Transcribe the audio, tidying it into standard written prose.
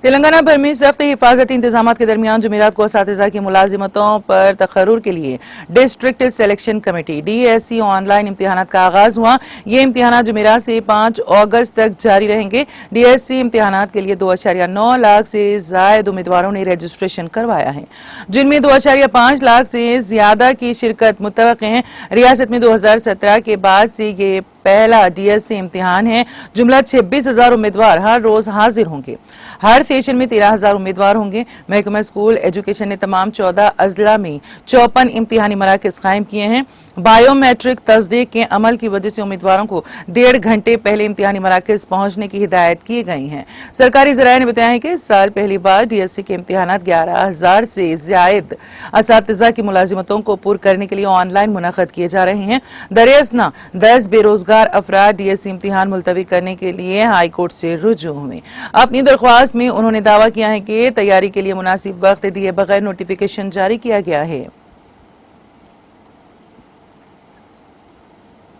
تلنگانہ بھر میں سخت حفاظتی انتظامات کے درمیان جمعرات کو اساتذہ کی ملازمتوں پر تقرر کے لیے district selection committee DSC on line امتحانات کا آغاز ہوا۔ یہ امتحانات جمعرات سے 5 اگست تک جاری رہیں گے۔ DSC امتحانات کے لیے 2.9 لاکھ سے زائد امیدواروں نے رجسٹریشن کروایا ہے، جن میں 2.5 لاکھ سے زیادہ کی شرکت متوقع ہے۔ ریاست میں 2017 کے بعد سے یہ پہلا DSC امتحان ہے۔ جملہ 26,000 امیدوار ہر روز حاضر ہوں گے۔ ہر سیشن میں 13,000 امیدوار ہوں گے۔ محکمہ اسکول ایجوکیشن نے تمام 14 اضلاع میں 54 امتحانی مراکز قائم کیے ہیں۔ بائیو میٹرک تصدیق کے عمل کی وجہ سے امیدواروں کو 1.5 گھنٹے پہلے امتحانی مراکز پہنچنے کی ہدایت کی گئی ہیں۔ سرکاری ذرائع نے بتایا ہے کہ اس سال پہلی بار DSC کے امتحانات 11,000 سے زائد اساتذہ کی ملازمتوں کو پر کرنے کے لیے آن لائن منعقد کیے جا رہے ہیں۔ دریں اثنا 10 بے روزگار افراد DSC امتحان ملتوی کرنے کے لیے ہائی کورٹ سے رجوع ہوئے۔ اپنی درخواست میں انہوں نے دعویٰ کیا ہے کہ تیاری کے لیے مناسب وقت دیے بغیر نوٹیفیکیشن جاری کیا گیا ہے۔